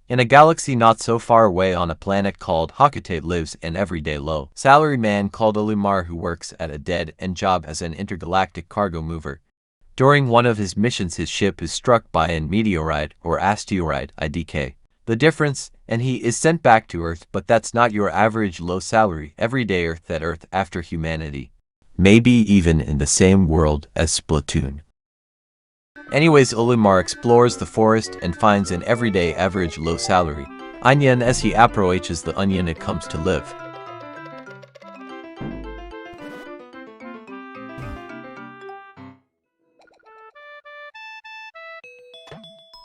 In a galaxy not so far away on a planet called Hakatate lives an everyday low-salary man called Olimar who works at a dead-end job as an intergalactic cargo mover. During one of his missions his ship is struck by a meteorite or asteroid IDK. The difference, and he is sent back to Earth, but that's not your average low-salary, everyday Earth that Earth after humanity. Maybe even in the same world as Splatoon. Anyways, Olimar explores the forest and finds an everyday average low salary onion as he approaches the onion it comes to live.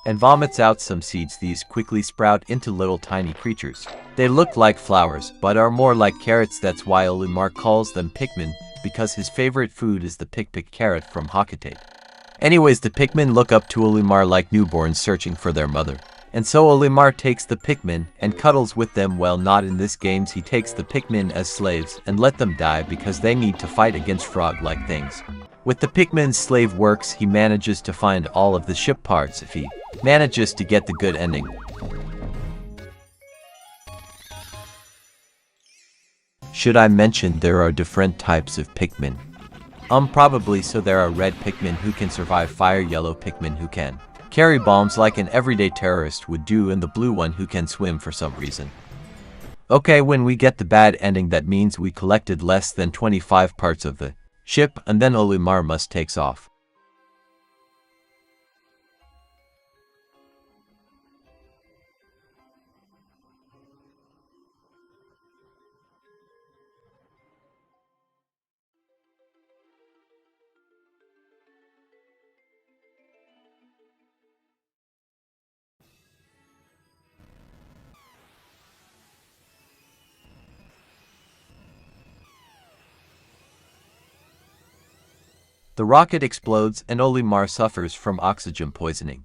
And vomits out some seeds. These quickly sprout into little tiny creatures. They look like flowers, but are more like carrots. That's why Olimar calls them Pikmin, because his favorite food is the Pikmin carrot from Hakatate. Anyways, the Pikmin look up to Olimar like newborns searching for their mother. And so Olimar takes the Pikmin and cuddles with them. Well, not in this games. He takes the Pikmin as slaves and let them die because they need to fight against frog-like things. With the Pikmin's slave works, he manages to find all of the ship parts if he manages to get the good ending. Should I mention there are different types of Pikmin? Probably. So there are red Pikmin who can survive fire, yellow Pikmin who can carry bombs like an everyday terrorist would do, and the blue one who can swim for some reason. Okay, when we get the bad ending that means we collected less than 25 parts of the ship, and then Olimar must takes off. The rocket explodes and Olimar suffers from oxygen poisoning.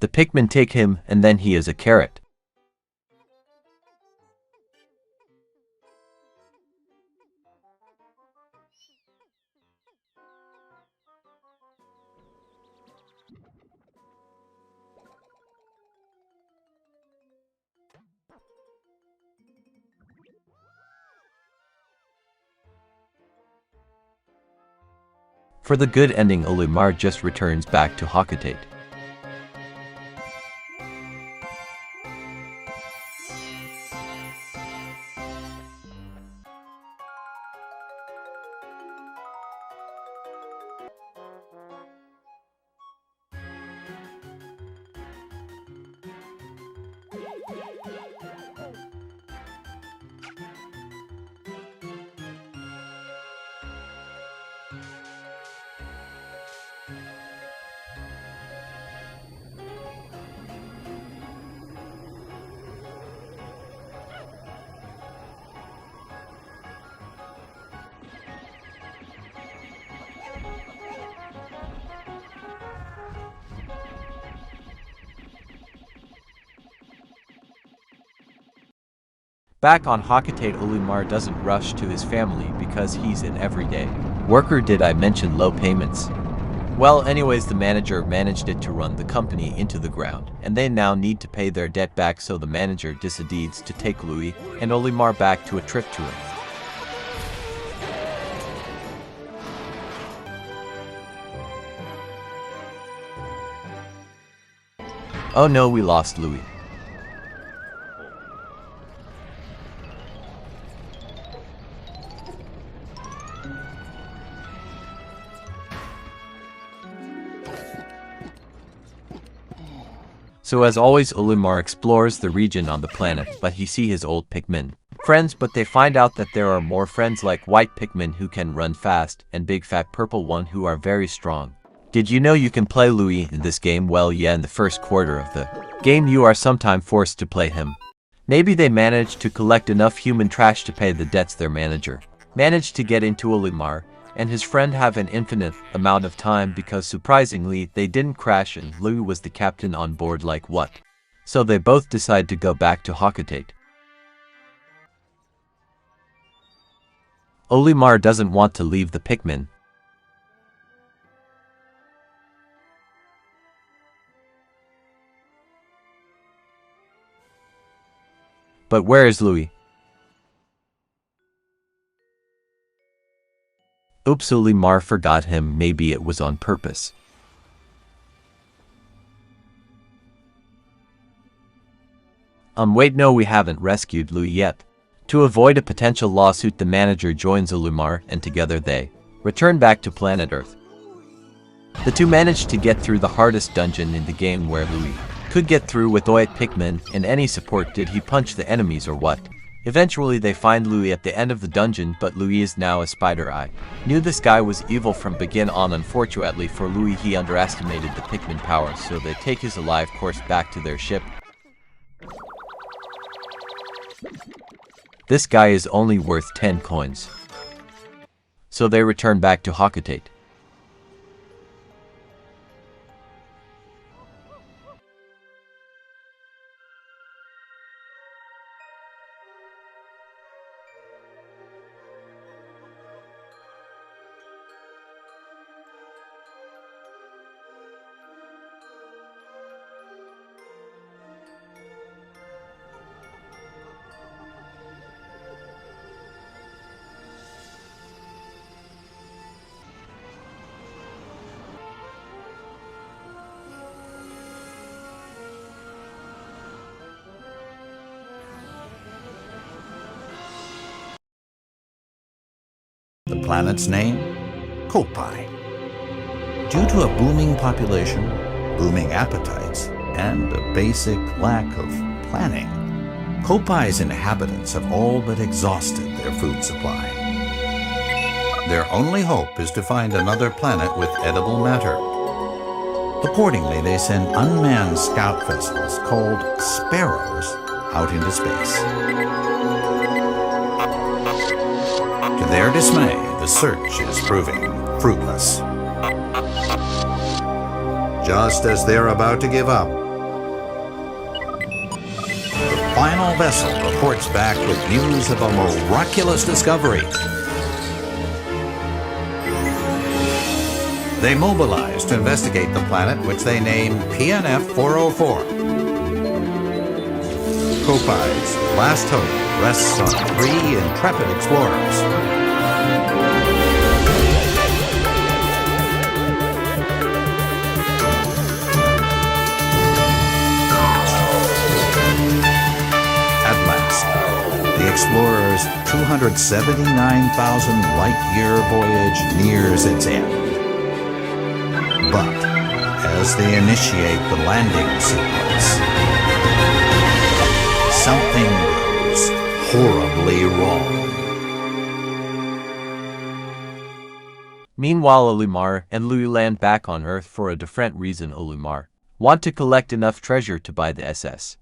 The Pikmin take him and then he is a carrot. For the good ending, Olimar just returns back to Hakatate. Back on Hakatate, Olimar doesn't rush to his family because he's an everyday worker. Did I mention low payments? Well, anyways, the manager managed it to run the company into the ground, and they now need to pay their debt back, so the manager decides to take Louis and Olimar back to a trip to him. Oh no, we lost Louis. So as always, Olimar explores the region on the planet, but he sees his old Pikmin friends, but they find out that there are more friends like white Pikmin who can run fast and big fat purple one who are very strong. Did you know you can play Louis in this game? Well, yeah, in the first quarter of the game you are sometimes forced to play him. Maybe they managed to collect enough human trash to pay the debts. Their manager managed to get into Olimar and his friend have an infinite amount of time because surprisingly they didn't crash and Louis was the captain on board. Like what? So they both decide to go back to Hakatate. Olimar doesn't want to leave the Pikmin. But where is Louis? Oops, Olimar forgot him. Maybe it was on purpose. Wait, no, we haven't rescued Louis yet. To avoid a potential lawsuit, the manager joins Olimar, and together they return back to planet Earth. The two manage to get through the hardest dungeon in the game, where Louis could get through without Pikmin and any support. Did he punch the enemies or what? Eventually they find Louis at the end of the dungeon, but Louis is now a spider. I knew this guy was evil from begin on. Unfortunately for Louis, he underestimated the Pikmin power, so they take his alive course back to their ship. This guy is only worth 10 coins. So they return back to Hakatate. The planet's name? Kopai. Due to a booming population, booming appetites, and a basic lack of planning, Kopai's inhabitants have all but exhausted their food supply. Their only hope is to find another planet with edible matter. Accordingly, they send unmanned scout vessels called Sparrows out into space. To their dismay, the search is proving fruitless. Just as they're about to give up, the final vessel reports back with news of a miraculous discovery. They mobilize to investigate the planet, which they name PNF 404. Kopai's last hope rests on 3 intrepid explorers. At last, the explorers' 279,000 light-year voyage nears its end. But as they initiate the landing sequence, something goes horribly wrong. Meanwhile, Olimar and Louis land back on Earth for a different reason. Olimar want to collect enough treasure to buy the SS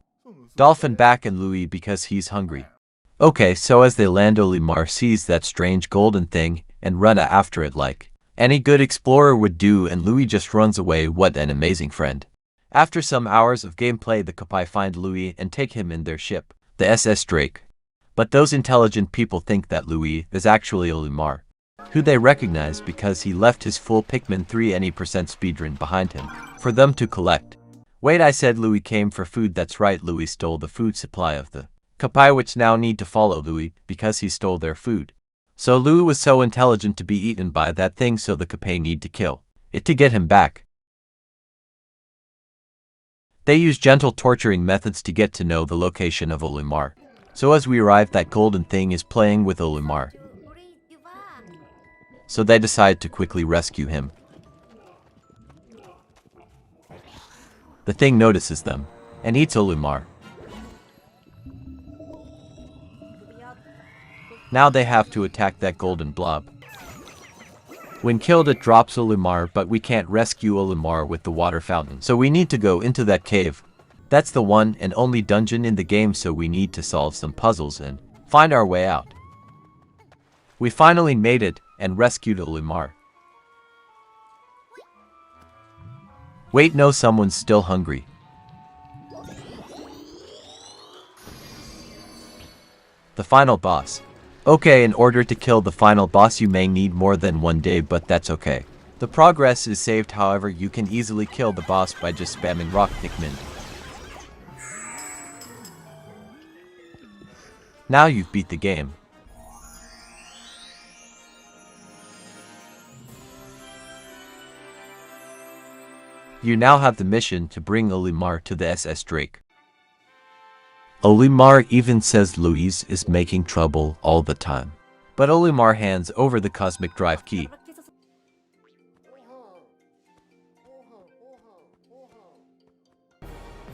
Dolphin back, and Louis because he's hungry. Okay, so as they land, Olimar sees that strange golden thing and run after it like any good explorer would do, and Louis just runs away. What an amazing friend. After some hours of gameplay, the Kopai find Louis and take him in their ship, the SS Drake. But those intelligent people think that Louis is actually Olimar, who they recognize because he left his full Pikmin 3 any % speedrun behind him for them to collect. Wait, I said Louis came for food. That's right, Louis stole the food supply of the Kopai, which now need to follow Louis because he stole their food. So Louis was so intelligent to be eaten by that thing, so the Kopai need to kill it to get him back. They use gentle torturing methods to get to know the location of Olimar. So as we arrive, that golden thing is playing with Olimar. So they decide to quickly rescue him. The thing notices them and eats Olimar. Now they have to attack that golden blob. When killed, it drops Olimar, but we can't rescue Olimar with the water fountain, so we need to go into that cave. That's the one and only dungeon in the game, so we need to solve some puzzles and find our way out. We finally made it and rescued Olimar. Wait, no, someone's still hungry. The final boss. Okay, in order to kill the final boss you may need more than 1 day, but that's okay. The progress is saved, however you can easily kill the boss by just spamming rock Pikmin. Now you've beat the game. You now have the mission to bring Olimar to the SS Drake. Olimar even says Louise is making trouble all the time. But Olimar hands over the cosmic drive key.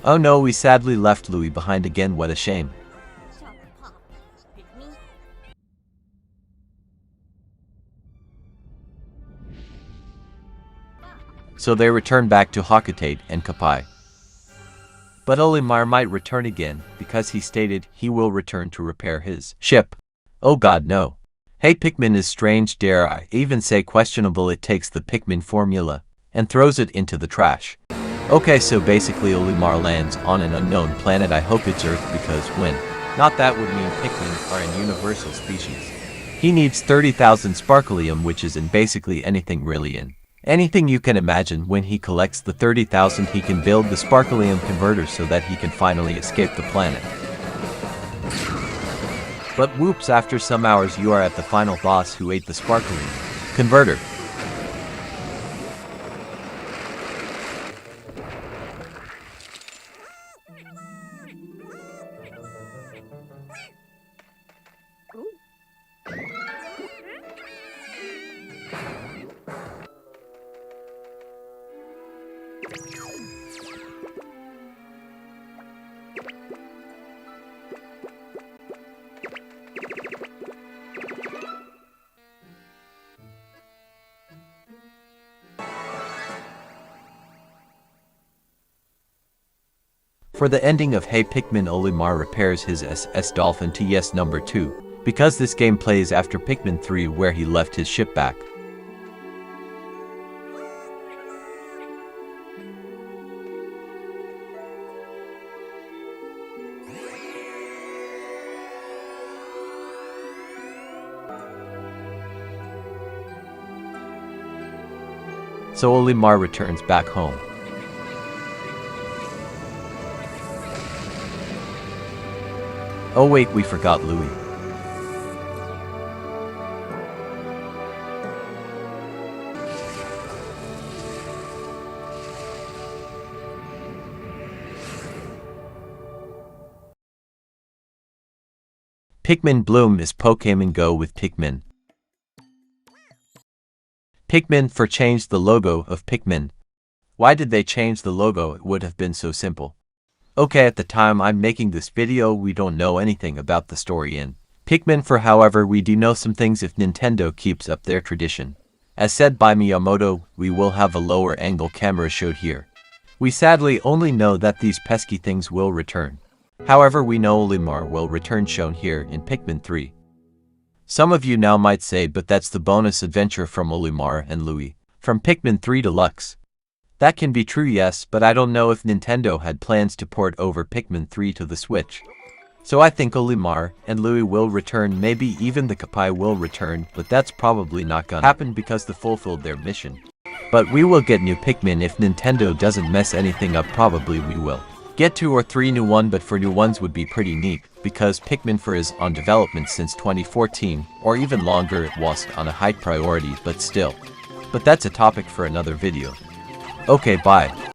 Oh no, we sadly left Louis behind again, what a shame. So they return back to Hakatate and Kapai. But Olimar might return again, because he stated he will return to repair his ship. Oh god no. Hey, Pikmin is strange, dare I even say questionable. It takes the Pikmin formula and throws it into the trash. Okay, so basically Olimar lands on an unknown planet. I hope it's Earth, because when not, that would mean Pikmin are an universal species. He needs 30,000 sparklium, which is in basically anything, really in anything you can imagine. When he collects the 30,000, he can build the sparklium converter so that he can finally escape the planet. But whoops, after some hours you are at the final boss who ate the sparklium converter. For the ending of Hey Pikmin, Olimar repairs his SS Dolphin TS number 2, because this game plays after Pikmin 3 where he left his ship back. So Olimar returns back home. Oh wait, we forgot Louis. Pikmin Bloom is Pokémon Go with Pikmin. Pikmin for changed the logo of Pikmin. Why did they change the logo? It would have been so simple. Okay, at the time I'm making this video, we don't know anything about the story in Pikmin 4. However, we do know some things if Nintendo keeps up their tradition. As said by Miyamoto, we will have a lower angle camera showed here. We sadly only know that these pesky things will return. However, we know Olimar will return, shown here in Pikmin 3. Some of you now might say, but that's the bonus adventure from Olimar and Louis from Pikmin 3 Deluxe. That can be true, yes, but I don't know if Nintendo had plans to port over Pikmin 3 to the Switch. So I think Olimar and Louis will return, maybe even the Kapai will return, but that's probably not gonna happen because they fulfilled their mission. But we will get new Pikmin if Nintendo doesn't mess anything up. Probably we will get 2 or 3 new ones, but for new ones would be pretty neat, because Pikmin 4 is on development since 2014, or even longer. It was on a high priority, but still. But that's a topic for another video. Okay, bye.